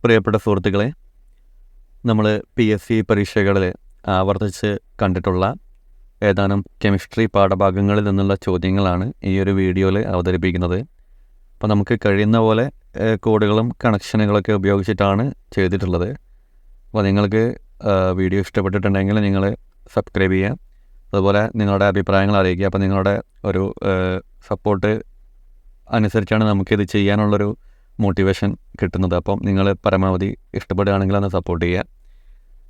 പ്രിയപ്പെട്ട സുഹൃത്തുക്കളെ, നമ്മൾ PSC പരീക്ഷകളിൽ ആവർത്തിച്ച് കണ്ടിട്ടുള്ള ഏതാനും കെമിസ്ട്രി പാഠഭാഗങ്ങളിൽ നിന്നുള്ള ചോദ്യങ്ങളാണ് ഈ ഒരു വീഡിയോയിൽ അവതരിപ്പിക്കുന്നത്. അപ്പോൾ നമുക്ക് കഴിയുന്ന പോലെ കോഡുകളും കണക്ഷനുകളൊക്കെ ഉപയോഗിച്ചിട്ടാണ് ചെയ്തിട്ടുള്ളത്. അപ്പോൾ നിങ്ങൾക്ക് വീഡിയോ ഇഷ്ടപ്പെട്ടിട്ടുണ്ടെങ്കിൽ നിങ്ങൾ സബ്സ്ക്രൈബ് ചെയ്യുക, അതുപോലെ നിങ്ങളുടെ അഭിപ്രായങ്ങൾ അറിയിക്കുക. അപ്പോൾ നിങ്ങളുടെ ഒരു സപ്പോർട്ട് അനുസരിച്ചാണ് നമുക്കിത് ചെയ്യാനുള്ളൊരു മോട്ടിവേഷൻ കിട്ടുന്നത്. അപ്പം നിങ്ങൾ പരമാവധി ഇഷ്ടപ്പെടുകയാണെങ്കിൽ അന്ന് സപ്പോർട്ട് ചെയ്യുക.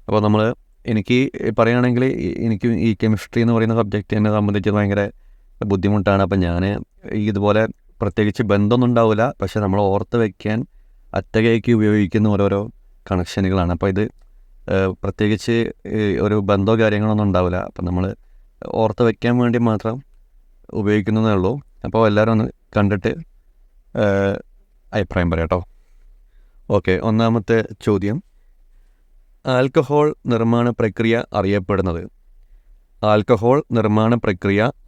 അപ്പോൾ എനിക്ക് പറയുകയാണെങ്കിൽ എനിക്ക് ഈ കെമിസ്ട്രി എന്ന് പറയുന്ന സബ്ജക്റ്റ് എന്നെ സംബന്ധിച്ച് ഭയങ്കര ബുദ്ധിമുട്ടാണ്. അപ്പം ഞാൻ ഇതുപോലെ പ്രത്യേകിച്ച് ബന്ധമൊന്നും ഉണ്ടാവില്ല, പക്ഷേ നമ്മൾ ഓർത്ത് വയ്ക്കാൻ അറ്റകൈക്ക് ഉപയോഗിക്കുന്ന ഓരോരോ കണക്ഷനുകളാണ്. അപ്പോൾ ഇത് പ്രത്യേകിച്ച് ഒരു ബന്ധമോ കാര്യങ്ങളൊന്നും ഉണ്ടാവില്ല. അപ്പം നമ്മൾ ഓർത്ത് വയ്ക്കാൻ വേണ്ടി മാത്രം ഉപയോഗിക്കുന്നതേ ഉള്ളൂ. അപ്പോൾ എല്ലാവരും ഒന്ന് കണ്ടിട്ട് അഭിപ്രായം പറയാം കേട്ടോ. ഓക്കെ, ഒന്നാമത്തെ ചോദ്യം, ആൽക്കഹോൾ നിർമ്മാണ പ്രക്രിയ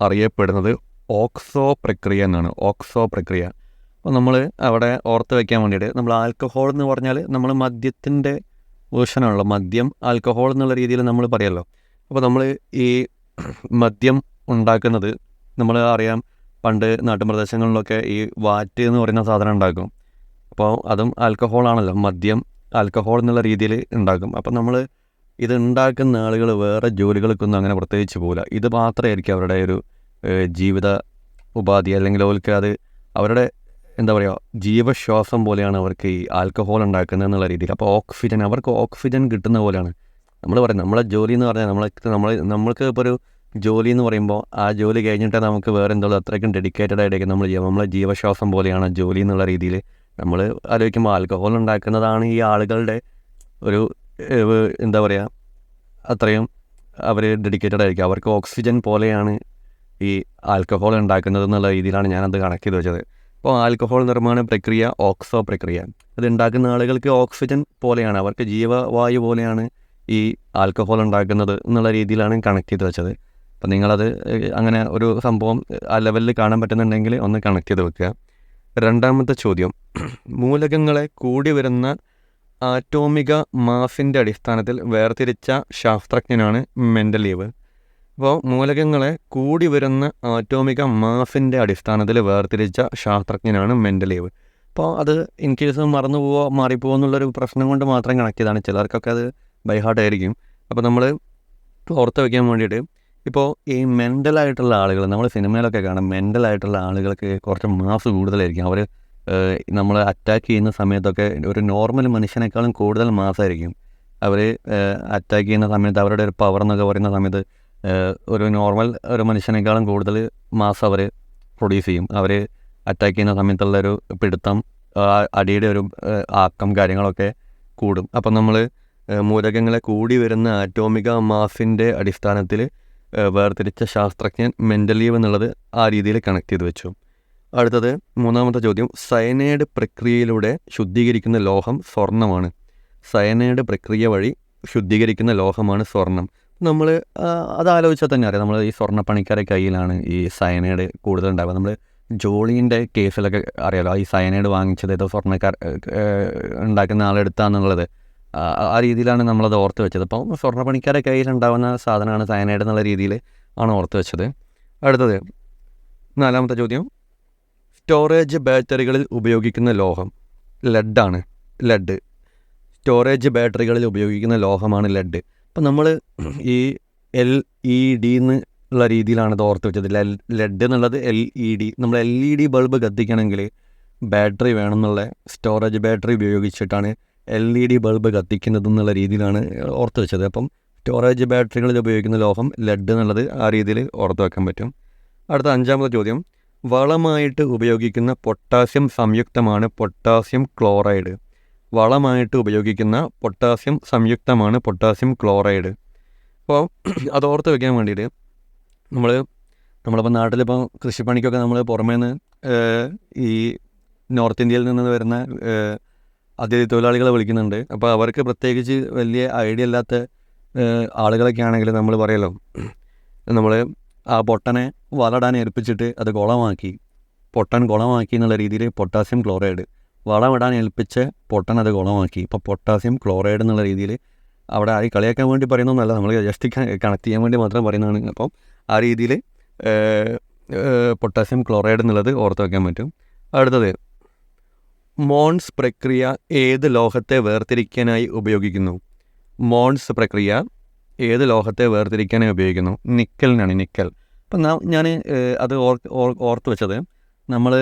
അറിയപ്പെടുന്നത് ഓക്സോ പ്രക്രിയ എന്നാണ്. ഓക്സോ പ്രക്രിയ. അപ്പോൾ നമ്മൾ അവിടെ ഓർത്ത് വയ്ക്കാൻ വേണ്ടിയിട്ട് നമ്മൾ ആൽക്കഹോൾ എന്ന് പറഞ്ഞാൽ നമ്മൾ മദ്യത്തിൻ്റെ വേർഷനാണല്ലോ. മദ്യം ആൽക്കഹോൾ എന്നുള്ള രീതിയിൽ നമ്മൾ പറയുമല്ലോ. അപ്പോൾ നമ്മൾ ഈ മദ്യം ഉണ്ടാക്കുന്നത് നമ്മൾ അറിയാം, പണ്ട് നാട്ടുപ്രദേശങ്ങളിലൊക്കെ ഈ വാറ്റ് എന്ന് പറയുന്ന സാധനം ഉണ്ടാക്കും. അപ്പോൾ അതും ആൽക്കഹോളാണല്ലോ. മദ്യം ആൽക്കഹോൾ എന്നുള്ള രീതിയിൽ ഉണ്ടാക്കും. അപ്പം നമ്മൾ ഇത് ഉണ്ടാക്കുന്ന ആളുകൾ വേറെ ജോലികൾക്കൊന്നും അങ്ങനെ പ്രത്യേകിച്ച് പോകില്ല. ഇത് മാത്രമായിരിക്കും അവരുടെ ഒരു ജീവിത ഉപാധി, അല്ലെങ്കിൽ അവർക്ക് അത് അവരുടെ എന്താ പറയുക ജീവശ്വാസം പോലെയാണ് അവർക്ക് ഈ ആൽക്കഹോൾ ഉണ്ടാക്കുന്നത് എന്നുള്ള രീതിയിൽ. അപ്പോൾ അവർക്ക് ഓക്സിജൻ കിട്ടുന്ന പോലെയാണ്. നമ്മൾ പറയും നമ്മളെ ജോലി എന്ന് പറഞ്ഞാൽ നമ്മൾക്ക് ഇപ്പോൾ ഒരു ജോലി എന്ന് പറയുമ്പോൾ ആ ജോലി കഴിഞ്ഞിട്ട് നമുക്ക് വേറെ എന്തോ അത്രയ്ക്കും ഡെഡിക്കേറ്റഡ് ആയിട്ടേക്കും നമ്മളെ ജീവശ്വാസം പോലെയാണ് ജോലി എന്നുള്ള രീതിയിൽ നമ്മൾ ആലോചിക്കുമ്പോൾ ആൽക്കഹോൾ ഉണ്ടാക്കുന്നതാണ് ഈ ആളുകളുടെ ഒരു എന്താ പറയുക അത്രയും അവർ ഡെഡിക്കേറ്റഡ് ആയിരിക്കും. അവർക്ക് ഓക്സിജൻ പോലെയാണ് ഈ ആൽക്കഹോൾ ഉണ്ടാക്കുന്നത് എന്നുള്ള രീതിയിലാണ് ഞാനത് കണക്ട് ചെയ്ത് വെച്ചത്. അപ്പോൾ ആൽക്കഹോൾ നിർമ്മാണ പ്രക്രിയ ഓക്സോ പ്രക്രിയ. അത് ഉണ്ടാക്കുന്ന ആളുകൾക്ക് ഓക്സിജൻ പോലെയാണ്, അവർക്ക് ജീവവായു പോലെയാണ് ഈ ആൽക്കഹോൾ ഉണ്ടാക്കുന്നത് എന്നുള്ള രീതിയിലാണ് കണക്ട് ചെയ്ത് വെച്ചത്. അപ്പം നിങ്ങളത് അങ്ങനെ ഒരു സംഭവം ആ ലെവലിൽ കാണാൻ പറ്റുന്നുണ്ടെങ്കിൽ ഒന്ന് കണക്ട് ചെയ്ത് വെക്കുക. രണ്ടാമത്തെ ചോദ്യം, മൂലകങ്ങളെ കൂടി വരുന്ന ആറ്റോമിക മാസിൻ്റെ അടിസ്ഥാനത്തിൽ വേർതിരിച്ച ശാസ്ത്രജ്ഞനാണ് മെൻഡലീവ്. അപ്പോൾ മൂലകങ്ങളെ കൂടി വരുന്ന ആറ്റോമിക മാസിൻ്റെ അടിസ്ഥാനത്തിൽ വേർതിരിച്ച ശാസ്ത്രജ്ഞനാണ് മെൻഡലീവ്. അപ്പോൾ അത് ഇൻ കേസ് മാറിപ്പോവോ എന്നുള്ളൊരു പ്രശ്നം കൊണ്ട് മാത്രം കണക്ട് ചെയ്താണ്. ചിലർക്കൊക്കെ അത് ബൈഹാർട്ടായിരിക്കും. അപ്പോൾ നമ്മൾ ഓർത്ത് വയ്ക്കാൻ വേണ്ടിയിട്ട് ഇപ്പോൾ ഈ മെൻ്റലായിട്ടുള്ള ആളുകൾ നമ്മൾ സിനിമയിലൊക്കെ കാണാം. മെൻ്റലായിട്ടുള്ള ആളുകൾക്ക് കുറച്ച് മാസ് കൂടുതലായിരിക്കും. അവർ നമ്മൾ അറ്റാക്ക് ചെയ്യുന്ന സമയത്തൊക്കെ ഒരു നോർമൽ മനുഷ്യനേക്കാളും കൂടുതൽ മാസമായിരിക്കും. അവർ അറ്റാക്ക് ചെയ്യുന്ന സമയത്ത് അവരുടെ ഒരു പവർ എന്നൊക്കെ പറയുന്ന സമയത്ത് ഒരു നോർമൽ ഒരു മനുഷ്യനേക്കാളും കൂടുതൽ മാസ് അവർ പ്രൊഡ്യൂസ് ചെയ്യും. അവർ അറ്റാക്ക് ചെയ്യുന്ന സമയത്തുള്ളൊരു പിടുത്തം, അടിയുടെ ഒരു ആക്കം കാര്യങ്ങളൊക്കെ കൂടും. അപ്പം നമ്മൾ മൂലകങ്ങളെ കൂടി വരുന്ന ആറ്റോമിക മാസിൻ്റെ അടിസ്ഥാനത്തിൽ വേർതിരിച്ച ശാസ്ത്രജ്ഞൻ മെൻഡലീവ് എന്നുള്ളത് ആ രീതിയിൽ കണക്ട് ചെയ്ത് വെച്ചു. അടുത്തത് മൂന്നാമത്തെ ചോദ്യം, സയനൈഡ് പ്രക്രിയയിലൂടെ ശുദ്ധീകരിക്കുന്ന ലോഹം സ്വർണ്ണമാണ്. സയനൈഡ് പ്രക്രിയ വഴി ശുദ്ധീകരിക്കുന്ന ലോഹമാണ് സ്വർണം. നമ്മൾ അതാലോചിച്ചാൽ തന്നെ അറിയാം, നമ്മൾ ഈ സ്വർണ്ണപ്പണിക്കാരുടെ കയ്യിലാണ് ഈ സയനൈഡ് കൂടുതലുണ്ടാവുക. നമ്മൾ ജോളീൻ്റെ കേസിലൊക്കെ അറിയാലോ, ഈ സയനൈഡ് വാങ്ങിച്ചത് ഏതോ സ്വർണ്ണക്കാർ ഉണ്ടാക്കുന്ന ആളെടുത്താന്നുള്ളത്. ആ രീതിയിലാണ് നമ്മളത് ഓർത്ത് വെച്ചത്. അപ്പോൾ സ്വർണ്ണപ്പണിക്കാരുടെ കയ്യിലുണ്ടാകുന്ന സാധനമാണ് സയനൈഡ് എന്നുള്ള രീതിയിൽ ആണ് ഓർത്ത് വെച്ചത്. അടുത്തത് നാലാമത്തെ ചോദ്യം, സ്റ്റോറേജ് ബാറ്ററികളിൽ ഉപയോഗിക്കുന്ന ലോഹം ലെഡാണ്. സ്റ്റോറേജ് ബാറ്ററികളിൽ ഉപയോഗിക്കുന്ന ലോഹമാണ് ലെഡ്. അപ്പം നമ്മൾ ഈ LED എന്നുള്ള രീതിയിലാണ് ഇത് ഓർത്ത് വെച്ചത്. ലെഡ് എന്നുള്ളത് LED. നമ്മൾ LED ബൾബ് കത്തിക്കണമെങ്കിൽ ബാറ്ററി വേണമെന്നുള്ള സ്റ്റോറേജ് ബാറ്ററി ഉപയോഗിച്ചിട്ടാണ് LED ബൾബ് കത്തിക്കുന്നത് എന്നുള്ള രീതിയിലാണ് ഓർത്ത് വെച്ചത്. അപ്പം സ്റ്റോറേജ് ബാറ്ററികളിൽ ഉപയോഗിക്കുന്ന ലോഹം ലെഡ് എന്നുള്ളത് ആ രീതിയിൽ ഓർത്ത് വെക്കാൻ പറ്റും. അടുത്ത അഞ്ചാമത്തെ ചോദ്യം, വളമായിട്ട് ഉപയോഗിക്കുന്ന പൊട്ടാസ്യം സംയുക്തമാണ് പൊട്ടാസ്യം ക്ലോറൈഡ്. വളമായിട്ട് ഉപയോഗിക്കുന്ന പൊട്ടാസ്യം സംയുക്തമാണ് പൊട്ടാസ്യം ക്ലോറൈഡ്. അപ്പോൾ അത് ഓർത്ത് വയ്ക്കാൻ വേണ്ടിയിട്ട് നമ്മളിപ്പോൾ നാട്ടിലിപ്പോൾ കൃഷിപ്പണിക്കൊക്കെ നമ്മൾ പുറമേ നിന്ന് ഈ നോർത്ത് ഇന്ത്യയിൽ നിന്ന് വരുന്ന അതിഥി തൊഴിലാളികളെ വിളിക്കുന്നുണ്ട്. അപ്പോൾ അവർക്ക് പ്രത്യേകിച്ച് വലിയ ഐഡിയ ഇല്ലാത്ത ആളുകളൊക്കെ ആണെങ്കിൽ നമ്മൾ പറയല്ലോ, നമ്മൾ ആ പൊട്ടനെ വളടാൻ ഏൽപ്പിച്ചിട്ട് അത് കുളമാക്കി എന്നുള്ള രീതിയിൽ പൊട്ടാസ്യം ക്ലോറൈഡ് വളമിടാൻ ഏൽപ്പിച്ച് പൊട്ടനത് കുളമാക്കി. ഇപ്പോൾ പൊട്ടാസ്യം ക്ലോറൈഡ് എന്നുള്ള രീതിയിൽ അവിടെ ആരും കളിയാക്കാൻ വേണ്ടി പറയുന്നതൊന്നുമല്ല, നമ്മൾ ജസ്റ്റ് കണക്ട് ചെയ്യാൻ വേണ്ടി മാത്രം പറയുന്നതാണ്. അപ്പം ആ രീതിയിൽ പൊട്ടാസ്യം ക്ലോറൈഡ് എന്നുള്ളത് ഓർത്ത് വയ്ക്കാൻ പറ്റും. അടുത്തത്, മോൺസ് പ്രക്രിയ ഏത് ലോഹത്തെ വേർതിരിക്കാനായി ഉപയോഗിക്കുന്നു? മോൺസ് പ്രക്രിയ ഏത് ലോഹത്തെ വേർതിരിക്കാനായി ഉപയോഗിക്കുന്നു? നിക്കലിനാണ്, നിക്കൽ. അപ്പം ഞാൻ അത് ഓർത്ത് വെച്ചത്, നമ്മൾ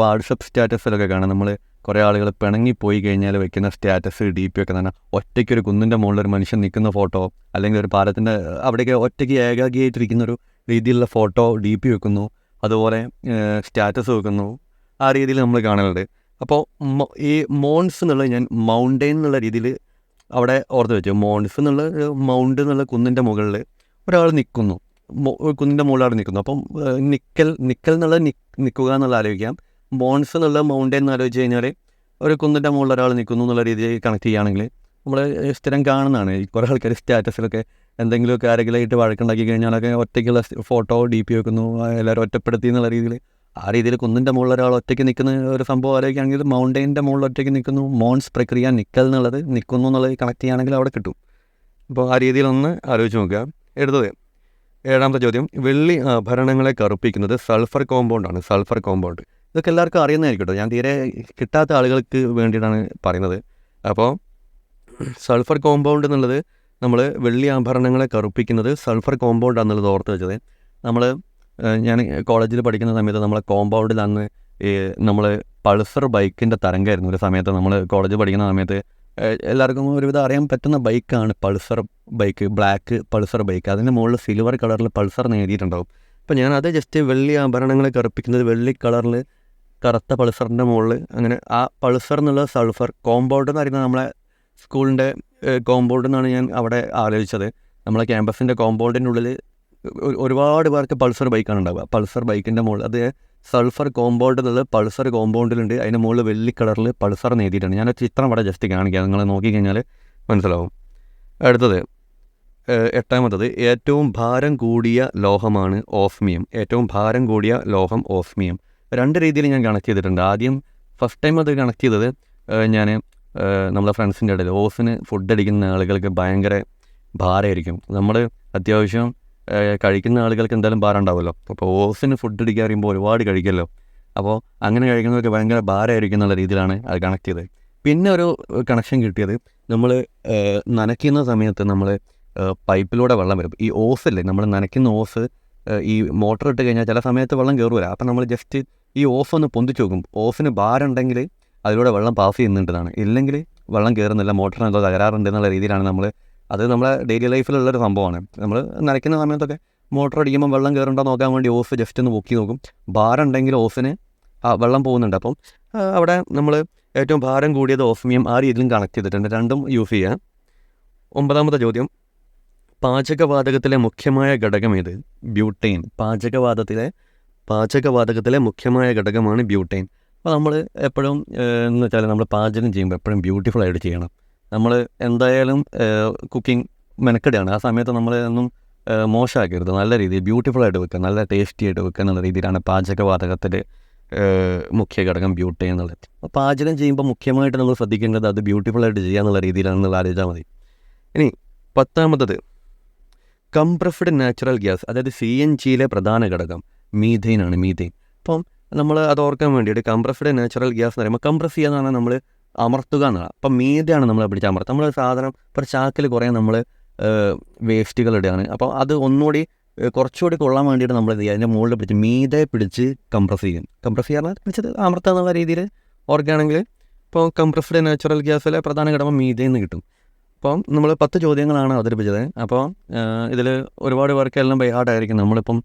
വാട്സപ്പ് സ്റ്റാറ്റസിലൊക്കെ കാണാം, നമ്മൾ കുറേ ആളുകൾ പിണങ്ങിപ്പോയി കഴിഞ്ഞാൽ വെക്കുന്ന സ്റ്റാറ്റസ് DP ഒക്കെ തന്നെ ഒറ്റയ്ക്കൊരു കുന്നിൻ്റെ മുകളിൽ ഒരു മനുഷ്യൻ നിൽക്കുന്ന ഫോട്ടോ, അല്ലെങ്കിൽ ഒരു പാലത്തിൻ്റെ അവിടെയൊക്കെ ഒറ്റയ്ക്ക് ഏകാഗിയായിട്ടിരിക്കുന്നൊരു രീതിയിലുള്ള ഫോട്ടോ DP വെക്കുന്നു, അതുപോലെ സ്റ്റാറ്റസ് വെക്കുന്നു. ആ രീതിയിൽ നമ്മൾ കാണലുണ്ട്. അപ്പോൾ ഈ മോൺസ് എന്നുള്ളത് ഞാൻ മൗണ്ടെയിൻ എന്നുള്ള രീതിയിൽ അവിടെ ഓർത്ത് വെച്ചു. മോൺസ് എന്നുള്ള മൗണ്ട് എന്നുള്ള കുന്നിൻ്റെ മുകളിൽ ഒരാൾ നിൽക്കുന്നു, കുന്നിൻ്റെ മുകളിൽ അവിടെ നിൽക്കുന്നു. അപ്പം നിക്കൽ എന്നുള്ളത് നിൽക്കുക എന്നുള്ള ആലോചിക്കാം. മോൺസ് എന്നുള്ള മൗണ്ടെയിൻ എന്ന് ആലോചിച്ച് കഴിഞ്ഞാൽ ഒരു കുന്നിൻ്റെ മുകളിൽ ഒരാൾ നിൽക്കുന്നു എന്നുള്ള രീതിയിൽ കണക്ട് ചെയ്യുകയാണെങ്കിൽ നമ്മൾ സ്ഥിരം കാണുന്നതാണ്. കുറേ ആൾക്കാർ സ്റ്റാറ്റസിലൊക്കെ എന്തെങ്കിലുമൊക്കെ ആരെങ്കിലുമായിട്ട് വഴക്കുണ്ടാക്കി കഴിഞ്ഞാലൊക്കെ ഒറ്റയ്ക്കുള്ള ഫോട്ടോ DP വെക്കുന്നു, എല്ലാവരും ഒറ്റപ്പെടുത്തി എന്നുള്ള രീതിയിൽ. ആ രീതിയിൽ കുന്നിൻ്റെ മുകളിൽ ഒരാൾ ഒറ്റയ്ക്ക് നിൽക്കുന്ന ഒരു സംഭവം ആലോചിക്കുകയാണെങ്കിൽ മൗണ്ടെയിൻ്റെ മുകളിൽ ഒറ്റയ്ക്ക് നിൽക്കുന്നു, മോൺസ് പ്രക്രിയ നിക്കൽ എന്നുള്ളത് നിൽക്കുന്നു എന്നുള്ളത് കണക്ട് ചെയ്യുകയാണെങ്കിൽ അവിടെ കിട്ടും. അപ്പോൾ ആ രീതിയിലൊന്ന് ആലോചിച്ച് നോക്കുക. എടുത്തത് 7ാമത്തെ ചോദ്യം, വെള്ളി ആഭരണങ്ങളെ കറുപ്പിക്കുന്നത് സൾഫർ കോമ്പൗണ്ടാണ്. സൾഫർ കോമ്പൗണ്ട് ഇതൊക്കെ എല്ലാവർക്കും അറിയുന്നതായിരിക്കും കേട്ടോ, ഞാൻ തീരെ കിട്ടാത്ത ആളുകൾക്ക് വേണ്ടിയിട്ടാണ് പറയുന്നത്. അപ്പോൾ സൾഫർ കോമ്പൗണ്ട് എന്നുള്ളത് നമ്മൾ വെള്ളി ആഭരണങ്ങളെ കറുപ്പിക്കുന്നത് സൾഫർ കോമ്പൗണ്ടാണെന്നുള്ളത് ഓർത്ത് വെച്ചത്. ഞാൻ കോളേജിൽ പഠിക്കുന്ന സമയത്ത് നമ്മളെ കോമ്പൗണ്ടിൽ അന്ന് നമ്മൾ പൾസർ ബൈക്കിൻ്റെ തരംഗമായിരുന്നു. ഒരു സമയത്ത് നമ്മൾ കോളേജിൽ പഠിക്കുന്ന സമയത്ത് എല്ലാവർക്കും ഒരുവിധം അറിയാൻ പറ്റുന്ന ബൈക്കാണ് Pulsar bike, black Pulsar bike. അതിൻ്റെ മുകളിൽ സിൽവർ കളറിൽ പൾസർ എഴുതിയിട്ടുണ്ടാവും. അപ്പോൾ ഞാനത് ജസ്റ്റ് വെള്ളി ആഭരണങ്ങളെ കറുപ്പിക്കുന്നത് വെള്ളി കളറിൽ കറുത്ത പൾസറിൻ്റെ മുകളിൽ, അങ്ങനെ ആ പൾസർ എന്നുള്ള സൾഫർ കോമ്പൗണ്ട് എന്ന് പറയുന്നത് നമ്മളെ സ്കൂളിൻ്റെ കോമ്പൗണ്ട് എന്നാണ് ഞാൻ അവിടെ ആലോചിച്ചത്. നമ്മളെ ക്യാമ്പസിൻ്റെ കോമ്പൗണ്ടിൻ്റെ ഉള്ളിൽ ഒരുപാട് പേർക്ക് പൾസർ ബൈക്കാണ് ഉണ്ടാവുക. പൾസർ ബൈക്കിൻ്റെ മുകളിൽ അത് സൾഫർ കോമ്പൗണ്ട് എന്നുള്ളത് പൾസർ കോമ്പൗണ്ടിലുണ്ട്, അതിൻ്റെ മുകളിൽ വെള്ളി കളറിൽ പൾസർ എഴുതിയിട്ടുണ്ട്. ഞാനൊരു ചിത്രം അവിടെ ജസ്റ്റ് കാണിക്കാം, നിങ്ങൾ നോക്കിക്കഴിഞ്ഞാൽ മനസ്സിലാവും. അടുത്തത് 8ാമത്തത്, ഏറ്റവും ഭാരം കൂടിയ ലോഹമാണ് ഓസ്മിയം. ഏറ്റവും ഭാരം കൂടിയ ലോഹം ഓസ്മിയം. 2 രീതിയിൽ ഞാൻ കണക്ട് ചെയ്തിട്ടുണ്ട്. ആദ്യം ഫസ്റ്റ് ടൈം അത് കണക്ട് ചെയ്തത് ഞാൻ നമ്മളെ ഫ്രണ്ട്സിൻ്റെ ഇടയിൽ ഓസിന് ഫുഡ് അടിക്കുന്ന ആളുകൾക്ക് ഭയങ്കര ഭാരമായിരിക്കും. നമ്മൾ അത്യാവശ്യം കഴിക്കുന്ന ആളുകൾക്ക് എന്തായാലും ഭാരം ഉണ്ടാവുമല്ലോ. അപ്പോൾ ഓസിന് ഫുഡ് അടിക്കാൻ പറയുമ്പോൾ ഒരുപാട് കഴിക്കുമല്ലോ. അപ്പോൾ അങ്ങനെ കഴിക്കുന്നവർക്ക് ഭയങ്കര ഭാരമായിരിക്കും എന്നുള്ള രീതിയിലാണ് അത് കണക്ട് ചെയ്തത്. പിന്നെ ഒരു കണക്ഷൻ കിട്ടിയത്, നമ്മൾ നനയ്ക്കുന്ന സമയത്ത് നമ്മൾ പൈപ്പിലൂടെ വെള്ളം വരും. ഈ ഓസല്ലേ, നമ്മൾ നനയ്ക്കുന്ന ഓസ് ഈ മോട്ടർ ഇട്ട് കഴിഞ്ഞാൽ ചില സമയത്ത് വെള്ളം കയറുമല്ല. അപ്പം നമ്മൾ ജസ്റ്റ് ഈ ഓഫ് ഒന്ന് പൊന്തിച്ച് നോക്കും. ഓഫിന് ഭാരം ഉണ്ടെങ്കിൽ അതിലൂടെ വെള്ളം പാസ് ചെയ്യുന്നുണ്ടെന്നാണ്, ഇല്ലെങ്കിൽ വെള്ളം കയറുന്നില്ല, മോട്ടറിന് എന്തോ തകരാറുണ്ട് എന്നുള്ള രീതിയിലാണ് നമ്മൾ. അത് നമ്മളെ ഡെയിലി ലൈഫിലുള്ളൊരു സംഭവമാണ്. നമ്മൾ നനയ്ക്കുന്ന സമയത്തൊക്കെ മോട്ടർ അടിക്കുമ്പോൾ വെള്ളം കയറുണ്ടോ നോക്കാൻ വേണ്ടി ഓഫ് ജസ്റ്റ് ഒന്ന് പൊക്കി നോക്കും. ഭാരം ഉണ്ടെങ്കിൽ ഓഫിന് വെള്ളം പോകുന്നുണ്ട്. അപ്പം അവിടെ നമ്മൾ ഏറ്റവും ഭാരം കൂടിയത് ഓസ്മിയം, ആ രീതിയിലും കണക്ട് ചെയ്തിട്ടുണ്ട്. രണ്ടും യൂസ് ചെയ്യാം. 9ാമത്തെ ചോദ്യം, പാചകവാതകത്തിലെ മുഖ്യമായ ഘടകം ഏത്? ബ്യൂട്ടെയിൻ. പാചകവാതകത്തിലെ മുഖ്യമായ ഘടകമാണ് ബ്യൂട്ടെയിൻ. അപ്പോൾ നമ്മൾ എപ്പോഴും എന്ന് വെച്ചാൽ നമ്മൾ പാചകം ചെയ്യുമ്പോൾ എപ്പോഴും ബ്യൂട്ടിഫുൾ ആയിട്ട് ചെയ്യണം. നമ്മൾ എന്തായാലും കുക്കിംഗ് മെനക്കെടുകയാണ്. ആ സമയത്ത് നമ്മൾ ഒന്നും മോശമാക്കരുത്, നല്ല രീതിയിൽ ബ്യൂട്ടിഫുൾ ആയിട്ട് വെക്കുക, നല്ല ടേസ്റ്റി ആയിട്ട് വെക്കുക എന്നുള്ള രീതിയിലാണ് പാചകവാതകത്തിൽ മുഖ്യ ഘടകം ബ്യൂട്ടെയിൻ എന്നുള്ളത്. അപ്പോൾ പാചകം ചെയ്യുമ്പോൾ മുഖ്യമായിട്ട് നമ്മൾ ശ്രദ്ധിക്കേണ്ടത് അത് ബ്യൂട്ടിഫുൾ ആയിട്ട് ചെയ്യുക എന്നുള്ള രീതിയിലാണെന്നുള്ള ആലോചിച്ചാൽ മതി. ഇനി 10ാമത്തത്, കംപ്രസ്ഡ് നാച്ചുറൽ ഗ്യാസ്, അതായത് CNGയിലെ പ്രധാന ഘടകം മീഥെയിനാണ്. മീഥെയിൻ. അപ്പം നമ്മൾ അത് ഓർക്കാൻ വേണ്ടിയിട്ട് കംപ്രസ്ഡ് നാച്ചുറൽ ഗ്യാസ് എന്ന് പറയുമ്പോൾ കംപ്രസ് ചെയ്യുക എന്ന് പറഞ്ഞാൽ നമ്മൾ അമർത്തുക എന്നാണ്. അപ്പം മീഥെയാണ് നമ്മൾ പിടിച്ച് അമർത്തുക. നമ്മൾ സാധനം ഇപ്പോൾ ചാക്കിൽ കുറേ നമ്മൾ വേസ്റ്റുകൾ ഇടുകയാണ്. അപ്പോൾ അത് ഒന്നുകൂടി കുറച്ചുകൂടി കൊള്ളാൻ വേണ്ടിയിട്ട് നമ്മൾ എന്ത് ചെയ്യുക, അതിൻ്റെ മുകളിൽ പിടിച്ച് മീതെ പിടിച്ച് കംപ്രസ് ചെയ്യും. കംപ്രസ് ചെയ്യാൻ പിടിച്ചത് അമർത്തുക എന്നുള്ള രീതിയിൽ ഓർക്കുകയാണെങ്കിൽ ഇപ്പോൾ കംപ്രസ്ഡ് നാച്ചുറൽ ഗ്യാസിലെ പ്രധാന ഘടകം മീഥെയിൻ കിട്ടും. അപ്പം നമ്മൾ 10 ചോദ്യങ്ങളാണ് അവതരിപ്പിച്ചത്. അപ്പോൾ ഇതിൽ ഒരുപാട് പേർക്ക് എല്ലാം ബൈ ഹാർട്ടായിരിക്കും. നമ്മളിപ്പം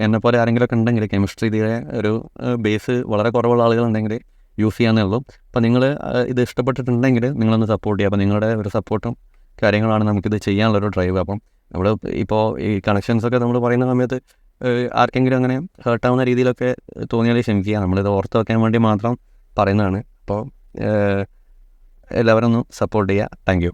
എന്നെപ്പോലെ ആരെങ്കിലുമൊക്കെ ഉണ്ടെങ്കിൽ കെമിസ്ട്രിയിലെ ഒരു ബേസ് വളരെ കുറവുള്ള ആളുകളുണ്ടെങ്കിൽ യൂസ് ചെയ്യാന്നേ ഉള്ളൂ. അപ്പോൾ നിങ്ങൾ ഇത് ഇഷ്ടപ്പെട്ടിട്ടുണ്ടെങ്കിൽ നിങ്ങളൊന്ന് സപ്പോർട്ട് ചെയ്യുക. അപ്പോൾ നിങ്ങളുടെ ഒരു സപ്പോർട്ടും കാര്യങ്ങളാണ് നമുക്കിത് ചെയ്യാനുള്ളൊരു ഡ്രൈവ്. അപ്പം നമ്മൾ ഇപ്പോൾ ഈ കണക്ഷൻസൊക്കെ നമ്മൾ പറയുന്ന സമയത്ത് ആർക്കെങ്കിലും അങ്ങനെ ഹേർട്ടാവുന്ന രീതിയിലൊക്കെ തോന്നിയാൽ ക്ഷമിക്കുക. നമ്മളിത് ഓർത്ത് വയ്ക്കാൻ വേണ്ടി മാത്രം പറയുന്നതാണ്. അപ്പോൾ എല്ലാവരും ഒന്ന് സപ്പോർട്ട് ചെയ്യുക. Thank you.